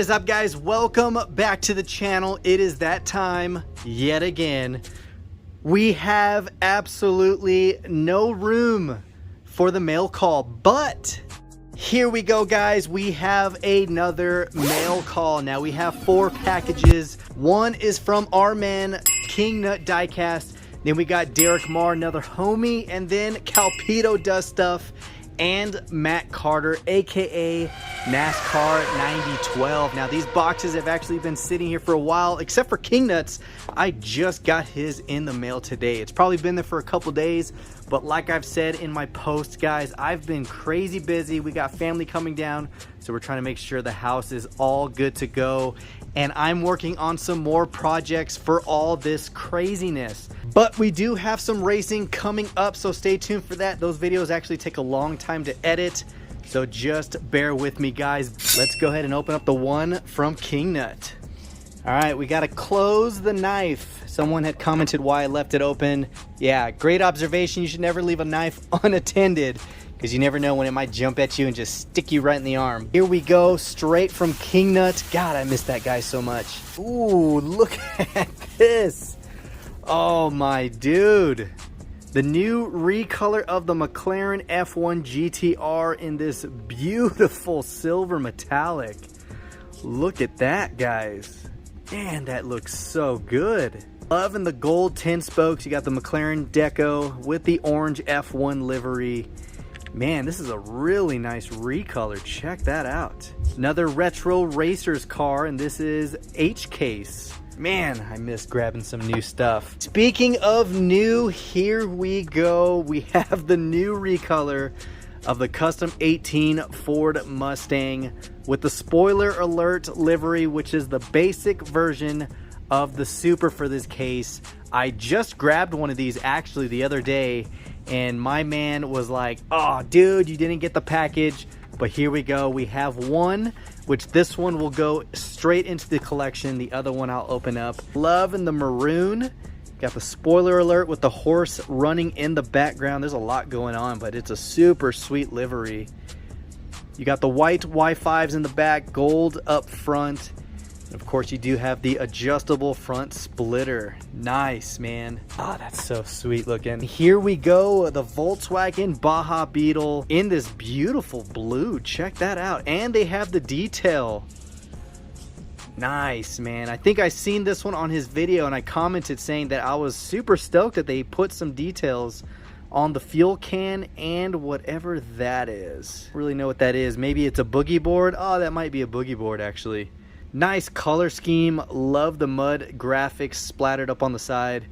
What is up, guys? Welcome back to the channel. It is that time yet again. We have absolutely no room for the mail call, but here we go, guys. We have another mail call. Now we have 4 packages. One is from our man King Nut DIECAST. Then we got Derek Marr, another homie, and then Calpido does stuff, and Matt Carter, aka NASCAR 9012. Now these boxes have actually been sitting here for a while, except for King Nuts. I just got his in the mail today. It's probably been there for a couple days, but like I've said in my posts, guys, I've been crazy busy. We got family coming down, so we're trying to make sure the house is all good to go, and I'm working on some more projects for all this craziness. But we do have some racing coming up, so stay tuned for that. Those videos actually take a long time to edit, so just bear with me, guys. Let's go ahead and open up the one from King Nut. All right, we gotta close the knife. Someone had commented why I left it open. Yeah, great observation. You should never leave a knife unattended, because you never know when it might jump at you and just stick you right in the arm. Here we go, straight from King Nut. God, I miss that guy so much. Ooh, look at this. Oh my dude. The new recolor of the McLaren F1 GTR in this beautiful silver metallic. Look at that, guys. Man, that looks so good. Loving the gold 10 spokes. You got the McLaren deco with the orange F1 livery. Man, this is a really nice recolor. Check that out. Another retro racers car, and this is H-Case. Man, I miss grabbing some new stuff. Speaking of new, here we go. We have the new recolor of the Custom 18 Ford Mustang with the spoiler alert livery, which is the basic version of the Super for this case. I just grabbed one of these actually the other day, and my man was like, "Oh, dude, you didn't get the package." But here we go. We have one, which this one will go straight into the collection. The other one I'll open up. Loving the maroon. Got the spoiler alert with the horse running in the background. There's a lot going on, but it's a super sweet livery. You got the white Y5s in the back, gold up front. And of course, you do have the adjustable front splitter. Nice, man. Oh, that's so sweet looking. Here we go, the Volkswagen Baja Beetle in this beautiful blue. Check that out. And they have the detail. Nice, man. I think I seen this one on his video, and I commented saying that I was super stoked that they put some details on the fuel can and whatever that is. Really know what that is. Maybe it's a boogie board. Oh, that might be a boogie board actually. Nice color scheme. Love the mud graphics splattered up on the side.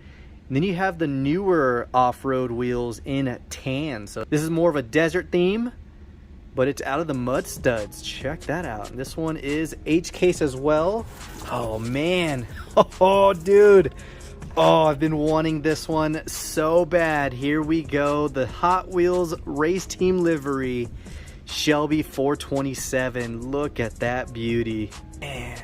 And then you have the newer off-road wheels in tan. So this is more of a desert theme, but it's out of the mud studs. Check that out. This one is H-Case as well. Oh man. Oh dude. Oh, I've been wanting this one so bad. Here we go. The Hot Wheels race team livery, Shelby 427. Look at that beauty. Man,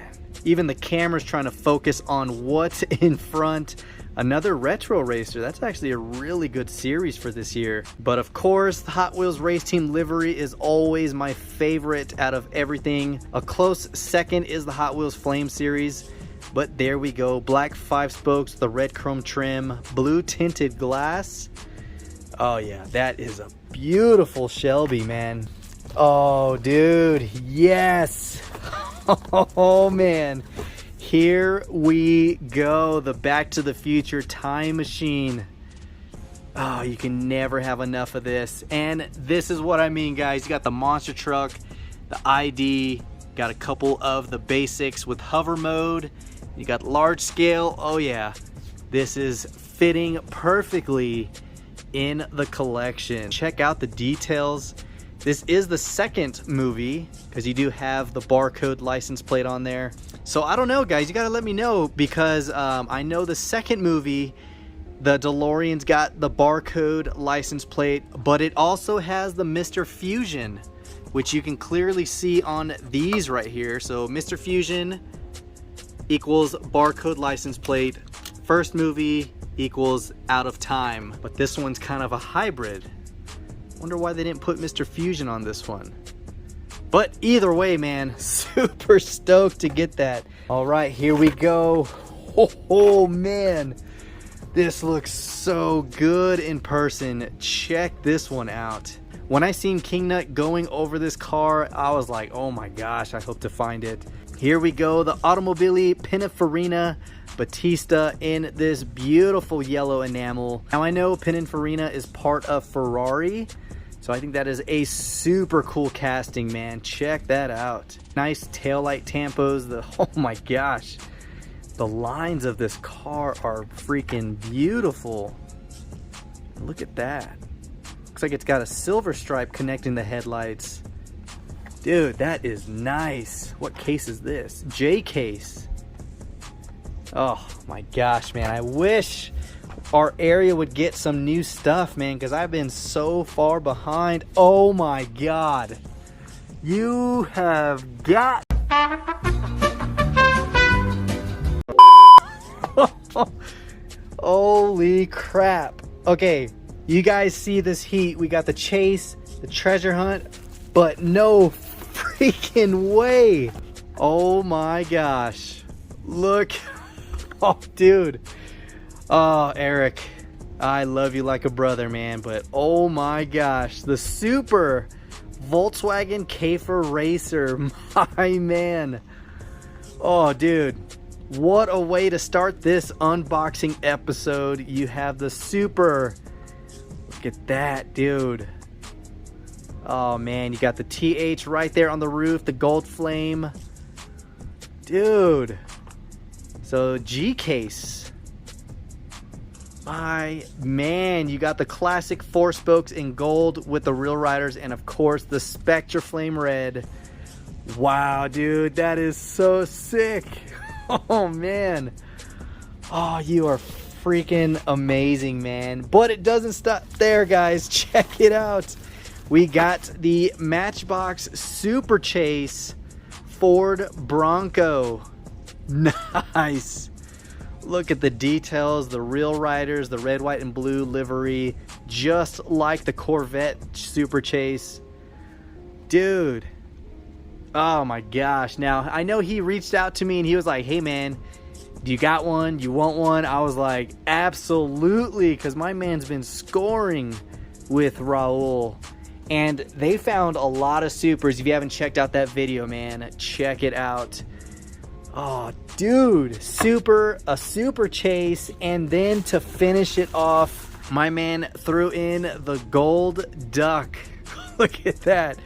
even the camera's trying to focus on what's in front. Another retro racer. That's actually a really good series for this year. But of course, the Hot Wheels race team livery is always my favorite out of everything. A close second is the Hot Wheels Flame series. But there we go. Black 5 spokes, the red chrome trim, blue tinted glass. Oh yeah, that is a beautiful Shelby, man. Oh dude, yes. Oh man, here we go. The Back to the Future time machine. Oh, you can never have enough of this. And this is what I mean, guys. You got the monster truck, the ID, got a couple of the basics with hover mode. You got large scale. Oh yeah, this is fitting perfectly in the collection. Check out the details. This is the second movie, because you do have the barcode license plate on there. So I don't know, guys, you gotta let me know, because I know the second movie, the DeLorean's got the barcode license plate, but it also has the Mr. Fusion, which you can clearly see on these right here. So Mr. Fusion equals barcode license plate. First movie equals out of time, but this one's kind of a hybrid. Wonder why they didn't put Mr. Fusion on this one. But either way, man, super stoked to get that. All right, here we go. Oh man, this looks so good in person. Check this one out. When I seen Kingnut going over this car, I was like, oh my gosh, I hope to find it. Here we go, the Automobili Pininfarina Battista in this beautiful yellow enamel. Now I know Pininfarina is part of Ferrari, so I think that is a super cool casting, man. Check that out. Nice taillight tampos. Oh my gosh. The lines of this car are freaking beautiful. Look at that. Looks like it's got a silver stripe connecting the headlights. Dude, that is nice. What case is this? J case. Oh my gosh, man. I wish our area would get some new stuff, man, because I've been so far behind. Oh my god. You have got... Holy crap. Okay, you guys see this heat. We got the chase, the treasure hunt, but no freaking way. Oh my gosh. Look. Oh, dude. Oh, Eric, I love you like a brother, man, but oh my gosh, the super Volkswagen Käfer Racer, my man. Oh, dude, what a way to start this unboxing episode. You have the super, look at that, dude. Oh man, you got the TH right there on the roof, the gold flame. Dude, so G case. My man, you got the classic 4 spokes in gold with the Real Riders, and of course the Spectra Flame Red. Wow, dude, that is so sick. Oh man. Oh, you are freaking amazing, man. But it doesn't stop there, guys. Check it out. We got the Matchbox Super Chase Ford Bronco. Nice. Look at the details, the Real Riders, the red, white, and blue livery, just like the Corvette Super Chase. Dude. Oh my gosh. Now, I know he reached out to me and he was like, hey man, do you got one? You want one? I was like, absolutely, because my man's been scoring with Raul. And they found a lot of supers. If you haven't checked out that video, man, check it out. Oh, dude, a super chase, and then to finish it off, my man threw in the gold duck. Look at that,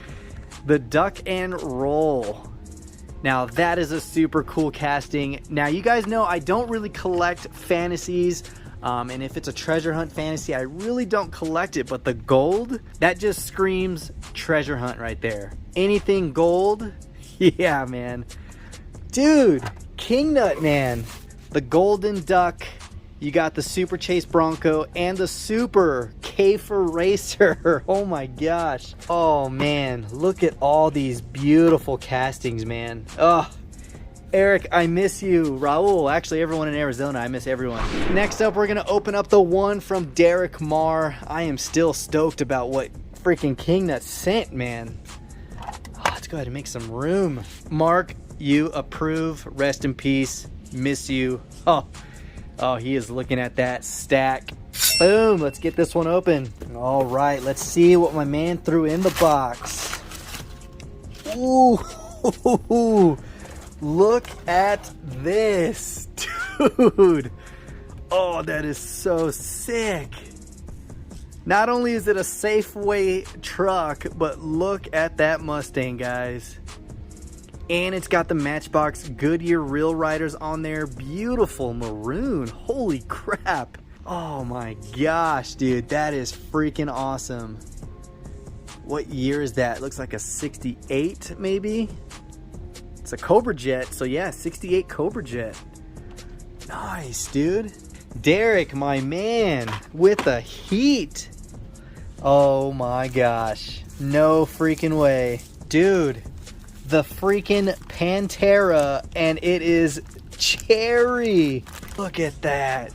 the duck and roll. Now that is a super cool casting. Now you guys know I don't really collect fantasies, and if it's a treasure hunt fantasy, I really don't collect it, but the gold, that just screams treasure hunt right there. Anything gold, yeah, man. Dude, Kingnut, man. The golden duck. You got the Super Chase Bronco and the Super Käfer Racer. Oh my gosh. Oh man, look at all these beautiful castings, man. Oh, Eric, I miss you. Raul, actually everyone in Arizona, I miss everyone. Next up, we're gonna open up the one from Derek Marr. I am still stoked about what freaking Kingnut sent, man. Oh, let's go ahead and make some room. Mark, you approve. Rest in peace. Miss you. Oh, he is looking at that stack. Boom. Let's get this one open. All right. Let's see what my man threw in the box. Ooh. Look at this. Dude. Oh, that is so sick. Not only is it a Safeway truck, but look at that Mustang, guys. And it's got the Matchbox Goodyear Real Riders on there. Beautiful maroon. Holy crap. Oh my gosh, dude. That is freaking awesome. What year is that? Looks like a 68 maybe? It's a Cobra Jet. So yeah, 68 Cobra Jet. Nice, dude. Derek, my man, with the heat. Oh my gosh. No freaking way. Dude. The freaking Pantera, and it is cherry. Look at that,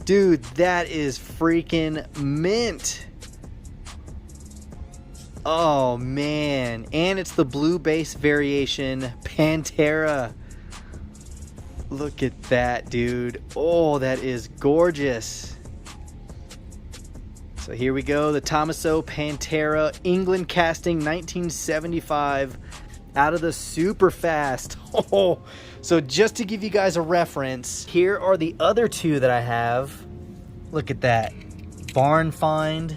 dude. That is freaking mint. Oh man, and it's the blue base variation Pantera. Look at that, dude. Oh, that is gorgeous. So here we go, the Tommaso Pantera, England casting, 1975, out of the super fast. Oh, so just to give you guys a reference, here are the other two that I have. Look at that, barn find,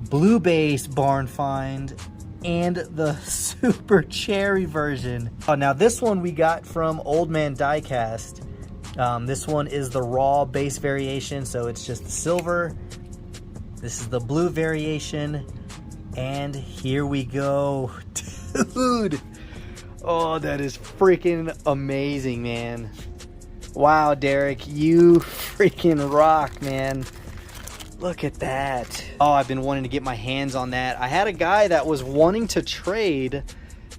blue base barn find, and the super cherry version. Oh, now this one we got from Old Man DIECAST. This one is the raw base variation, so it's just the silver. This is the blue variation, and here we go. Dude, oh, that is freaking amazing, man. Wow, Derek, you freaking rock, man. Look at that. Oh, I've been wanting to get my hands on that. I had a guy that was wanting to trade,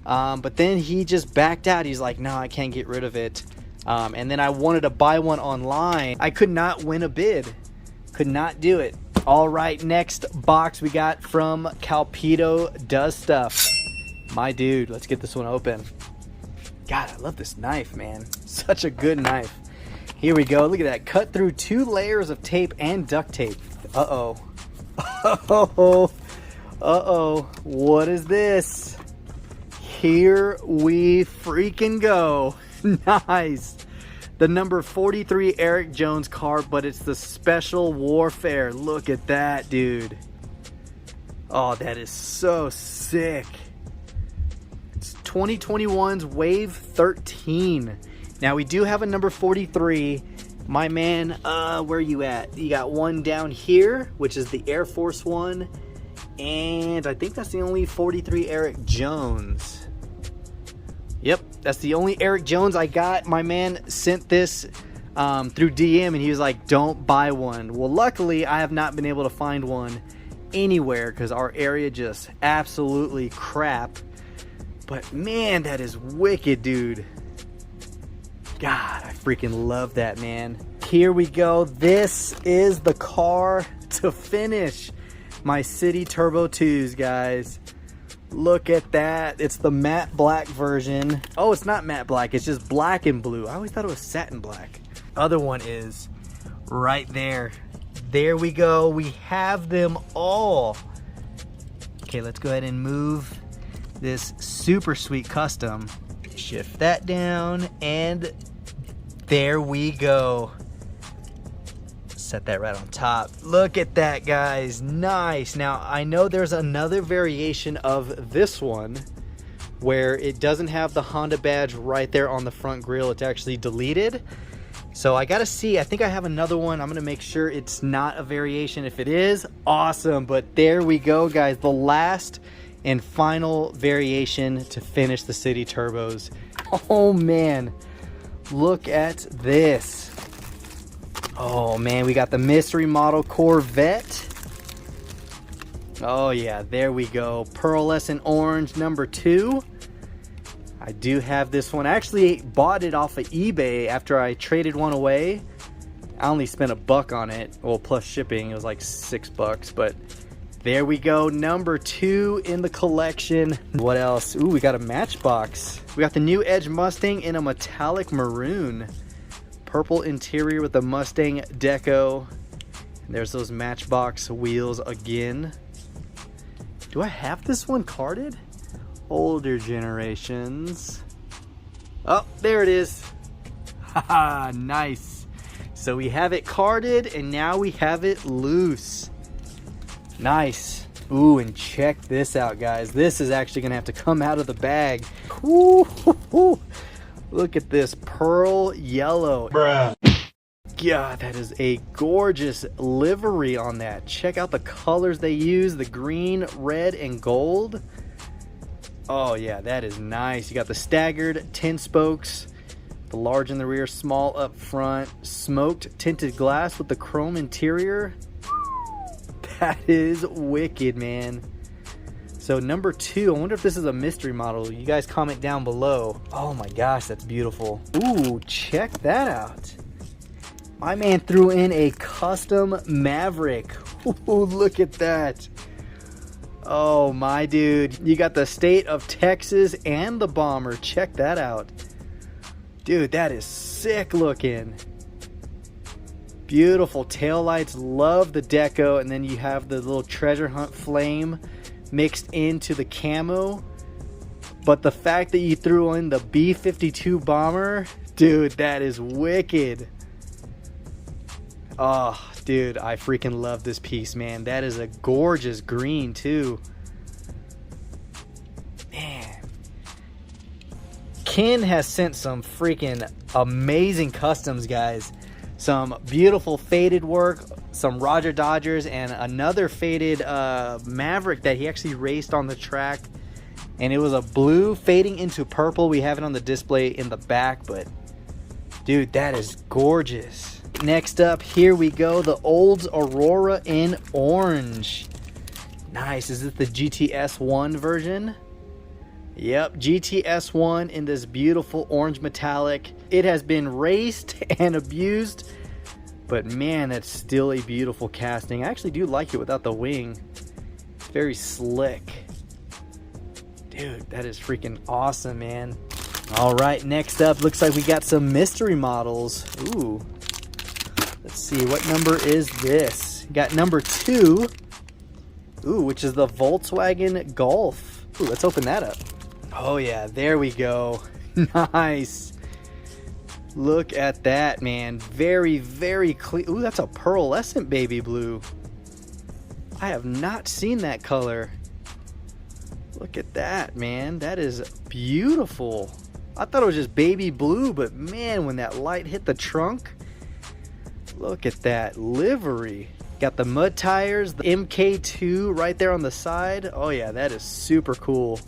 but then he just backed out. He's like, no, I can't get rid of it. And then I wanted to buy one online. I could not win a bid. Could not do it. All right, next box we got from Calpido Does Stuff. My dude, let's get this one open. God, I love this knife, man. Such a good knife. Here we go. Look at that. Cut through 2 layers of tape and duct tape. Uh-oh. Uh-oh. Uh-oh. What is this? Here we freaking go. Nice. The number 43 Eric Jones card, but it's the Special Warfare. Look at that, dude. Oh, that is so sick. It's 2021's Wave 13. Now, we do have a number 43. My man, where you at? You got one down here, which is the Air Force one. And I think that's the only 43 Eric Jones. Yep, that's the only Eric Jones I got. My man sent this through DM, and he was like, don't buy one. Well, luckily, I have not been able to find one anywhere because our area just absolutely crap. But man, that is wicked, dude. God, I freaking love that, man. Here we go. This is the car to finish my City Turbo 2s, guys. Look at that. It's the matte black version. Oh, it's not matte black. It's just black and blue. I always thought it was satin black. Other one is right there. There we go. We have them all. Okay, let's go ahead and move this super sweet custom. Shift that down, and there we go. Set that right on top. Look at that, guys. Nice. Now, I know there's another variation of this one where it doesn't have the Honda badge right there on the front grille. It's actually deleted. So I gotta see. I think I have another one. I'm gonna make sure it's not a variation. If it is, awesome. But there we go, guys. The last and final variation to finish the City Turbos. Oh man, look at this. Oh man, we got the mystery model Corvette. Oh yeah, there we go. Pearlescent orange number 2. I do have this one. I actually bought it off of eBay after I traded one away. I only spent $1 on it. Well, plus shipping, it was like $6, but there we go. Number 2 in the collection. What else? Ooh, we got a Matchbox. We got the new Edge Mustang in a metallic maroon. Purple interior with the Mustang deco. And there's those Matchbox wheels again. Do I have this one carded? Older generations. Oh, there it is. Haha, nice. So we have it carded, and now we have it loose. Nice. Ooh, and check this out, guys. This is actually gonna have to come out of the bag. Ooh, look at this pearl yellow. Bruh. God, that is a gorgeous livery on that. Check out the colors they use, the green, red, and gold. Oh yeah, that is nice. You got the staggered 10 spokes, the large in the rear, small up front, smoked tinted glass with the chrome interior. That is wicked, man. So number 2, I wonder if this is a mystery model. You guys comment down below. Oh my gosh, that's beautiful. Ooh, check that out. My man threw in a custom Maverick. Ooh, look at that. Oh my dude, you got the state of Texas and the bomber. Check that out. Dude, that is sick looking. Beautiful taillights, love the deco, and then you have the little treasure hunt flame mixed into the camo. But the fact that you threw in the B-52 bomber, dude, that is wicked. Oh, dude, I freaking love this piece, man. That is a gorgeous green, too. Man. Ken has sent some freaking amazing customs, guys. Some beautiful faded work, some Roger Dodgers, and another faded Maverick that he actually raced on the track. And it was a blue fading into purple. We have it on the display in the back, but dude, that is gorgeous. Next up, here we go, the Olds Aurora in orange. Nice. Is it the GTS1 version? Yep, GTS1 in this beautiful orange metallic. It has been raced and abused, but man, that's still a beautiful casting. I actually do like it without the wing. It's very slick. Dude, that is freaking awesome, man. All right, next up, looks like we got some mystery models. Ooh. Let's see, what number is this? Got number 2. Ooh, which is the Volkswagen Golf. Ooh, let's open that up. Oh yeah, there we go. Nice. Look at that, man. Very, very clean. Ooh, that's a pearlescent baby blue. I have not seen that color. Look at that, man. That is beautiful. I thought it was just baby blue, but man, when that light hit the trunk, look at that livery. Got the mud tires, the MK2 right there on the side. Oh yeah, that is super cool.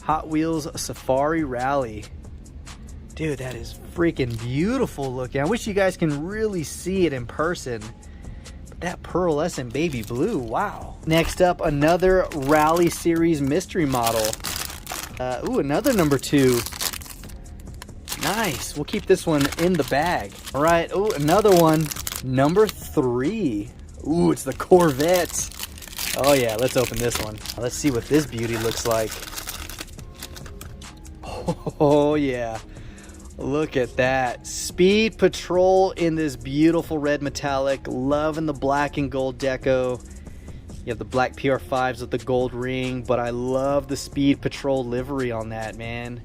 Hot Wheels Safari Rally. Dude, that is freaking beautiful looking. I wish you guys can really see it in person. But that pearlescent baby blue, wow. Next up, another Rally Series mystery model. Ooh, another number 2. Nice. We'll keep this one in the bag. All right. Ooh, another one. Number 3. Ooh, it's the Corvette. Oh yeah, let's open this one. Let's see what this beauty looks like. Oh yeah. Look at that. Speed Patrol in this beautiful red metallic. Loving the black and gold deco. You have the black PR5s with the gold ring, but I love the Speed Patrol livery on that, man.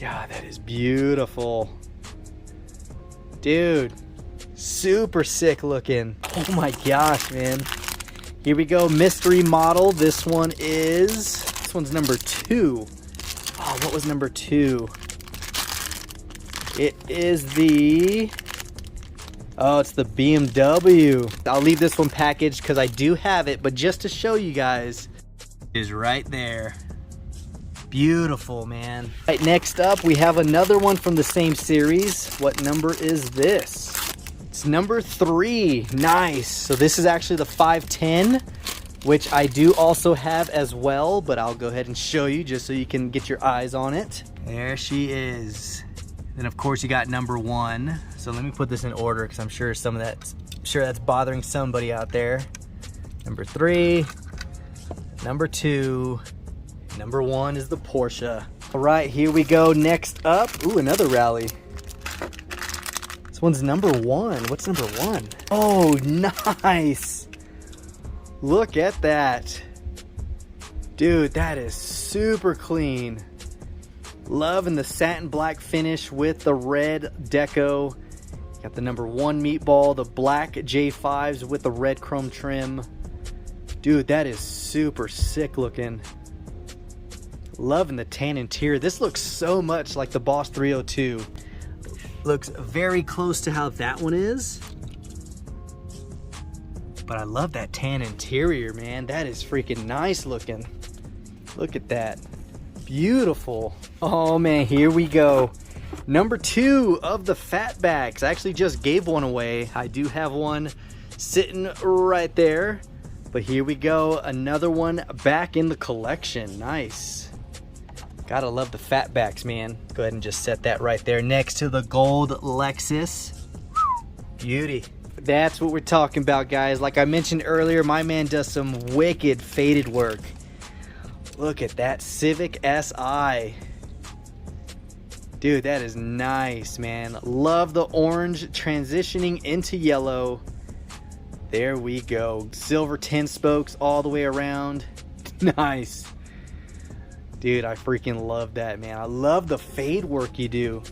God, that is beautiful. Dude, super sick looking. Oh my gosh, man. Here we go, mystery model. This one's number 2. Oh, what was number 2? It is the... Oh, it's the BMW. I'll leave this one packaged because I do have it, but just to show you guys, it is right there. Beautiful, man. All right, next up, we have another one from the same series. What number is this? It's number 3. Nice. So this is actually the 510, which I do also have as well, but I'll go ahead and show you just so you can get your eyes on it. There she is. Then of course you got number 1. So let me put this in order because I'm sure that's bothering somebody out there. Number 3, number 2, number 1 is the Porsche. All right, here we go. Next up, ooh, another Rally. This one's number 1. What's number 1? Oh, nice. Look at that. Dude, that is super clean. Loving the satin black finish with the red deco. Got the number 1 meatball, the black J5s with the red chrome trim. Dude, that is super sick looking. Loving the tan interior. This looks so much like the Boss 302. Looks very close to how that one is. But I love that tan interior, man. That is freaking nice looking. Look at that. Beautiful. Oh man, here we go. Number 2 of the fatbacks. I actually just gave one away. I do have one sitting right there. But here we go. Another one back in the collection. Nice. Gotta love the fatbacks, man. Go ahead and just set that right there next to the gold Lexus. Beauty. That's what we're talking about, guys. Like I mentioned earlier, my man does some wicked faded work. Look at that Civic Si. Dude, that is nice, man. Love the orange transitioning into yellow. There we go. Silver 10 spokes all the way around. Nice. Dude, I freaking love that, man. I love the fade work you do.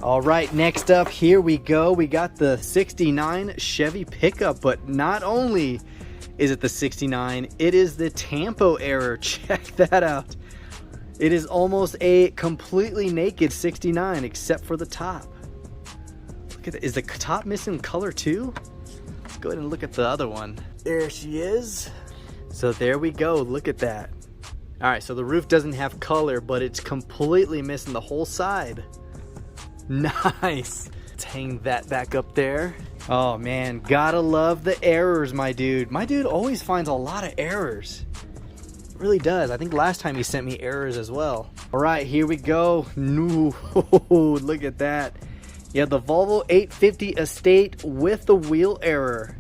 All right, next up, here we go. We got the 69 Chevy pickup, but not only is it the 69, it is the Tampo error. Check that out. It is almost a completely naked 69 except for the top. Look at that. Is the top missing color too? Let's go ahead and look at the other one. There she is. So there we go. Look at that. All right, so the roof doesn't have color, but it's completely missing the whole side. Nice. Let's hang that back up there. Oh man, gotta love the errors, my dude. My dude always finds a lot of errors. Really does. I think last time he sent me errors as well. All right, here we go. No, look at that. Yeah, the Volvo 850 Estate with the wheel error.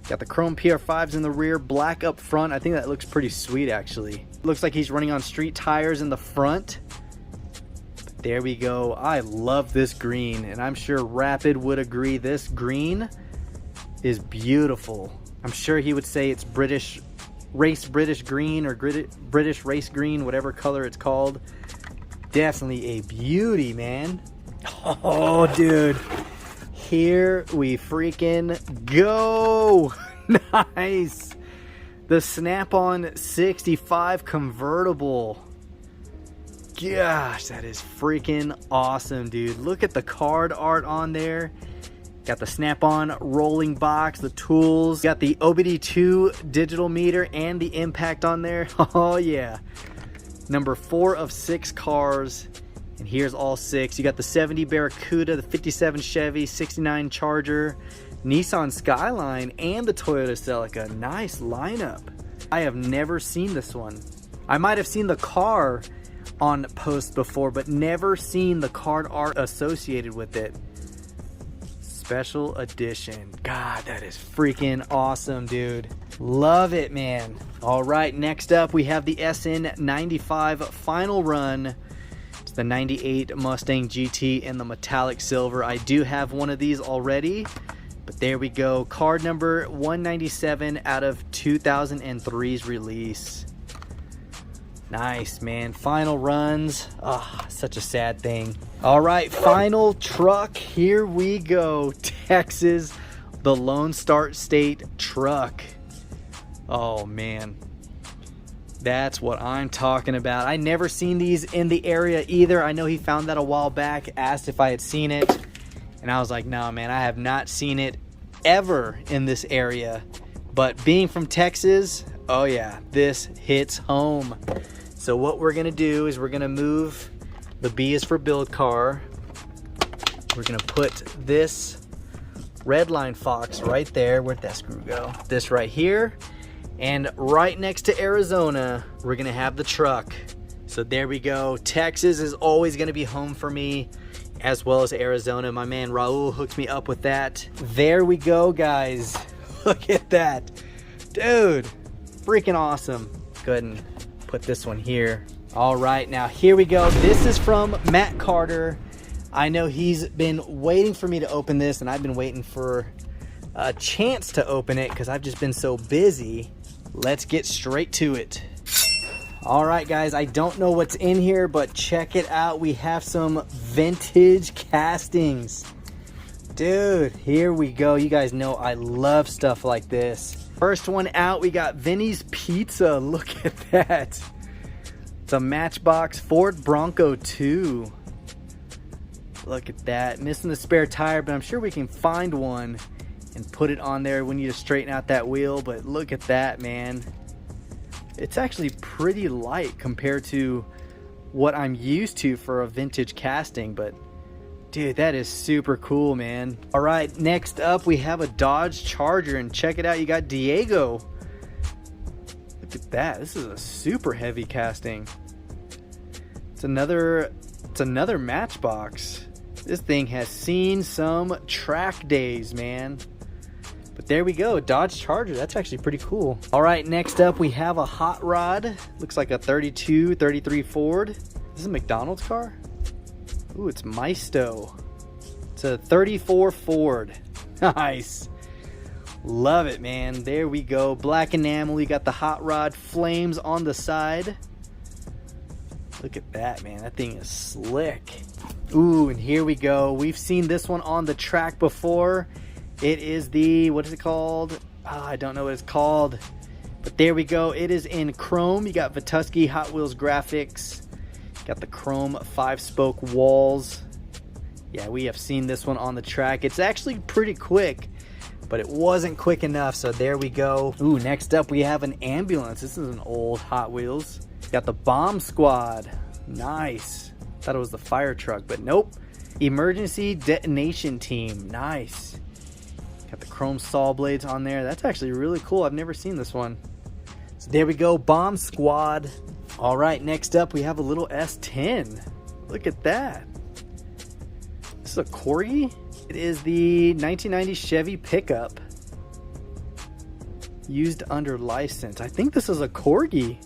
Got the chrome PR5s in the rear, black up front. I think that looks pretty sweet, actually. Looks like he's running on street tires in the front. There we go. I love this green, and I'm sure Rapid would agree. This green is beautiful. I'm sure he would say it's British green or British race green, whatever color it's called. Definitely a beauty, man. Oh, dude. Here we freaking go. Nice. The Snap-on 65 convertible. Gosh, that is freaking awesome, dude. Look at the card art on there. Got the Snap-on rolling box, the tools. Got the OBD2 digital meter and the impact on there. Oh yeah. Number 4 of 6 cars. And here's all 6. You got the 70 Barracuda, the 57 Chevy, 69 Charger, Nissan Skyline, and the Toyota Celica. Nice lineup. I have never seen this one. I might have seen the car on post before, but never seen the card art associated with it. Special edition. God, that is freaking awesome, dude. Love it, man. All right, next up we have the SN95 final run. It's the 98 Mustang GT in the metallic silver. I do have one of these already, but there we go. Card number 197 out of 2003's release. Nice, man. Final runs. Ah, such a sad thing. All right, final truck. Here we go. Texas, the Lone Star State truck. Oh, man. That's what I'm talking about. I never seen these in the area either. I know he found that a while back, asked if I had seen it. And I was like, no, man, I have not seen it ever in this area. But being from Texas, oh yeah, this hits home. So what we're gonna do is we're gonna move the B is for build car. We're gonna put this red line Fox right there. Where'd that screw go? This right here. And right next to Arizona, we're gonna have the truck. So there we go. Texas is always gonna be home for me, as well as Arizona. My man Raul hooked me up with that. There we go, guys. Look at that. Dude, freaking awesome. Go ahead and put this one here. All right, now here we go. This is from Matt Carter. I know he's been waiting for me to open this, and I've been waiting for a chance to open it because I've just been so busy. Let's get straight to it. All right, guys, I don't know what's in here, but check it out. We have some vintage castings. Dude, here we go. You guys know I love stuff like this. First one out, we got Vinny's Pizza. Look at that. It's a Matchbox Ford Bronco 2. Look at that. Missing the spare tire, but I'm sure we can find one and put it on there. We need to straighten out that wheel, but look at that, man. It's actually pretty light compared to what I'm used to for a vintage casting, but dude, that is super cool, man. All right, next up we have a Dodge Charger, and check it out, you got Diego. Look at that. This is a super heavy casting. It's another Matchbox. This thing has seen some track days, man. But there we go, Dodge Charger. That's actually pretty cool. All right, next up we have a hot rod. Looks like a 32, 33 Ford. Is this a McDonald's car? Ooh, it's Maisto. It's a 34 Ford. Nice. Love it, man. There we go. Black enamel. You got the hot rod flames on the side. Look at that, man. That thing is slick. Ooh, and here we go. We've seen this one on the track before. It is the, what is it called? I don't know what it's called. But there we go. It is in chrome. You got Vituski Hot Wheels graphics. Got the chrome 5-spoke walls. Yeah, we have seen this one on the track. It's actually pretty quick, but it wasn't quick enough, so there we go. Ooh, next up we have an ambulance. This is an old Hot Wheels. Got the bomb squad. Nice. Thought it was the fire truck, but nope. Emergency detonation team. Nice. Got the chrome saw blades on there. That's actually really cool. I've never seen this one. So there we go, bomb squad. All right, next up we have a little S10. Look at that. This is a Corgi. It is the 1990 Chevy pickup. Used under license. I think this is a Corgi.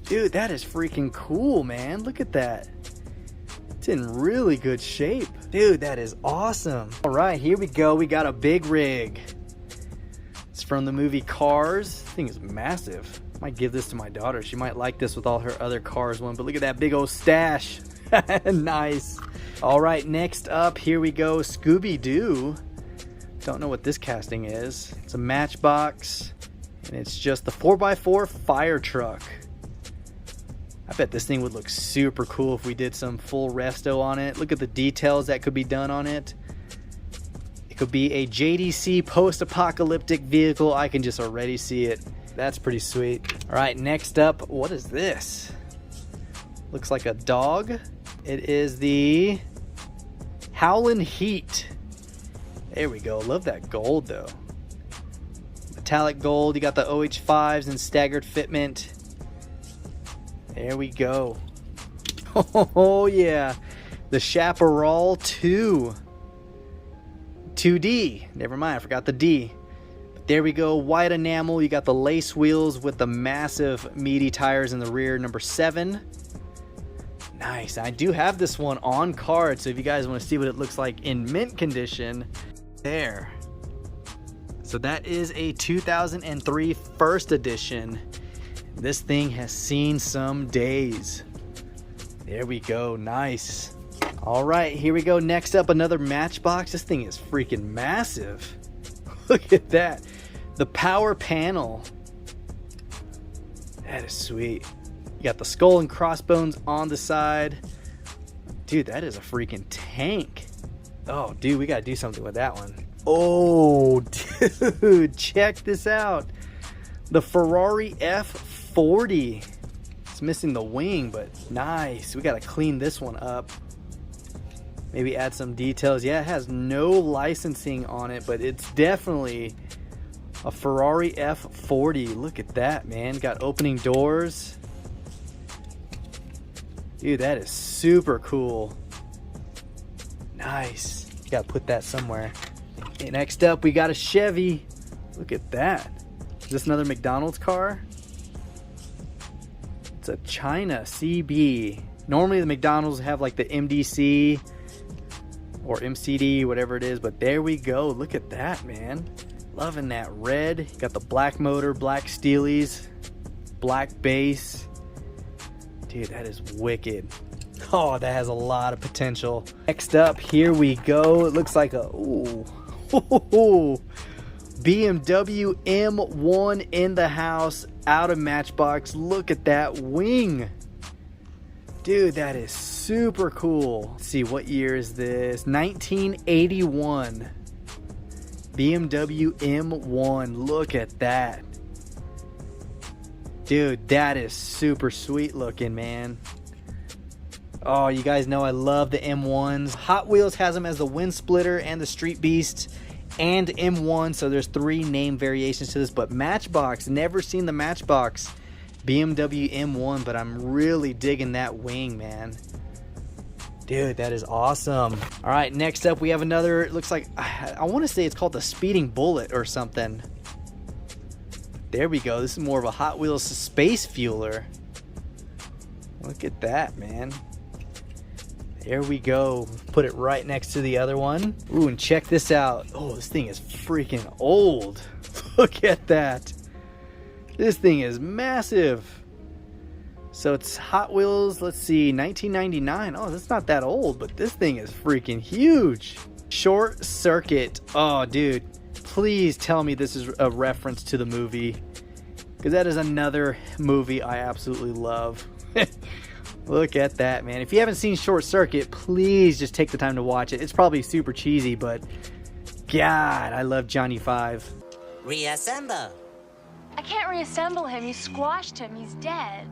Dude, that is freaking cool, man. Look at that. It's in really good shape. Dude, that is awesome. All right, here we go. We got a big rig. It's from the movie Cars. This thing is massive. Might give this to my daughter. She might like this with all her other Cars one, but look at that big old stash. Nice. All right, next up, here we go. Scooby-Doo. Don't know what this casting is. It's a Matchbox, and it's just the 4x4 fire truck. I bet this thing would look super cool if we did some full resto on it. Look at the details that could be done on it. It could be a JDC post-apocalyptic vehicle. I can just already see it. That's pretty sweet. All right, next up, what is this? Looks like a dog. It is the Howlin' Heat. There we go. Love that gold though. Metallic gold. You got the OH5s and staggered fitment. There we go. Oh yeah. The Chaparral 2. 2D. Never mind, I forgot the D. But there we go. White enamel. You got the lace wheels with the massive meaty tires in the rear. Number 7. Nice. I do have this one on card, so if you guys want to see what it looks like in mint condition, there. So that is a 2003 first edition. This thing has seen some days. There we go. Nice. All right, here we go. Next up, another Matchbox. This thing is freaking massive. Look at that. The power panel. That is sweet. You got the skull and crossbones on the side. Dude, that is a freaking tank. Oh, dude, we got to do something with that one. Oh, dude, check this out. The Ferrari F40. It's missing the wing, but nice. We got to clean this one up. Maybe add some details. Yeah, it has no licensing on it, but it's definitely a Ferrari F40. Look at that, man. Got opening doors. Dude, that is super cool. Nice. You gotta put that somewhere. Okay, next up, we got a Chevy. Look at that. Is this another McDonald's car? It's a China CB. Normally the McDonald's have like the MDC or MCD, whatever it is, but there we go. Look at that, man. Loving that red. Got the black motor, black steelies, black base. Dude, that is wicked. Oh, that has a lot of potential. Next up, here we go. It looks like a BMW M1 in the house, out of Matchbox. Look at that wing. Dude, that is super cool. Let's see, what year is this? 1981. BMW M1. Look at that. Dude, that is super sweet looking, man. Oh, you guys know I love the M1s. Hot Wheels has them as the Wind Splitter and the Street Beast and M1, so there's 3 name variations to this, but Matchbox, never seen the Matchbox BMW M1, but I'm really digging that wing, man. Dude, that is awesome. All right, next up we have another, it looks like, I want to say it's called the Speeding Bullet or something. There we go. This is more of a Hot Wheels space fueler. Look at that, man. There we go. Put it right next to the other one. Ooh, and check this out. Oh, this thing is freaking old. Look at that. This thing is massive. So it's Hot Wheels, let's see, 1999. Oh, that's not that old, but this thing is freaking huge. Short Circuit. Oh, dude. Please tell me this is a reference to the movie, because that is another movie I absolutely love. Look at that, man. If you haven't seen Short Circuit, please just take the time to watch it. It's probably super cheesy, but God, I love Johnny Five. Reassemble. I can't reassemble him. You squashed him. He's dead.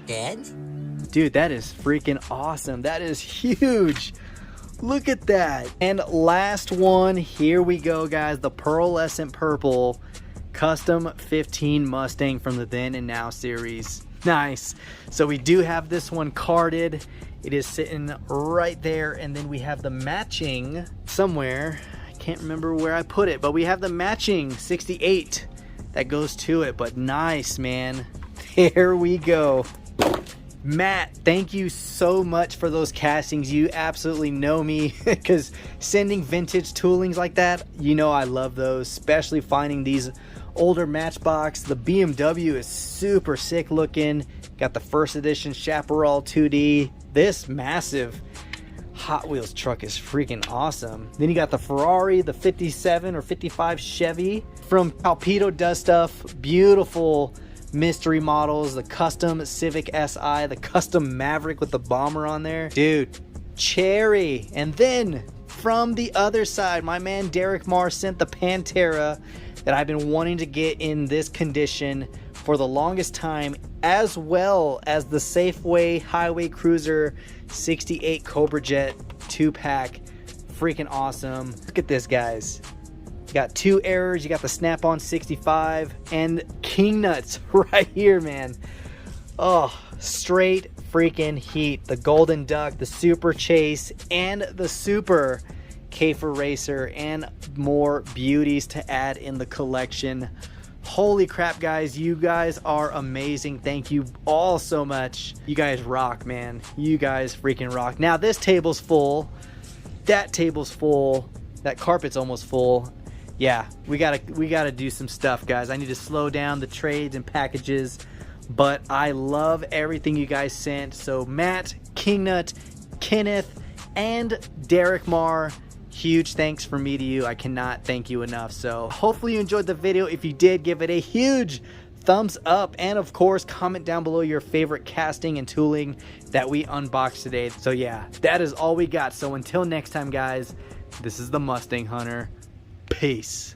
Dead? Dude, that is freaking awesome. That is huge. Look at that. And last one, here we go, guys. The Pearlescent Purple Custom 15 Mustang from the Then and Now series. Nice. So we do have this one carded. It is sitting right there. And then we have the matching somewhere. I can't remember where I put it, but we have the matching 68 that goes to it. But nice, man. There we go. Matt, thank you so much for those castings. You absolutely know me, because sending vintage toolings like that, you know I love those, especially finding these older Matchbox. The BMW is super sick looking. Got the first edition Chaparral 2D. This massive Hot Wheels truck is freaking awesome. Then you got the Ferrari, the 57 or 55 Chevy from Calpido does stuff. Beautiful mystery models, the custom Civic Si, the custom Maverick with the bomber on there. Dude, cherry. And then from the other side, my man Derek Marr sent the Pantera that I've been wanting to get in this condition for the longest time, as well as the Safeway Highway Cruiser 68 Cobra Jet 2-pack. Freaking awesome. Look at this, guys. You got two errors, you got the Snap-on 65, and King Nuts right here, man. Oh, straight freaking heat. The Golden Duck, the Super Chase, and the Super K4 Racer, and more beauties to add in the collection. Holy crap, guys. You guys are amazing. Thank you all so much. You guys rock, man. You guys freaking rock. Now, this table's full. That table's full. That carpet's almost full. Yeah, we gotta do some stuff, guys. I need to slow down the trades and packages, but I love everything you guys sent. So Matt, Kingnut, Kenneth, and Derek Marr, huge thanks from me to you. I cannot thank you enough. So hopefully you enjoyed the video. If you did, give it a huge thumbs up, and of course comment down below your favorite casting and tooling that we unboxed today. So yeah, that is all we got. So until next time, guys, this is the Mustang Hunter. Peace.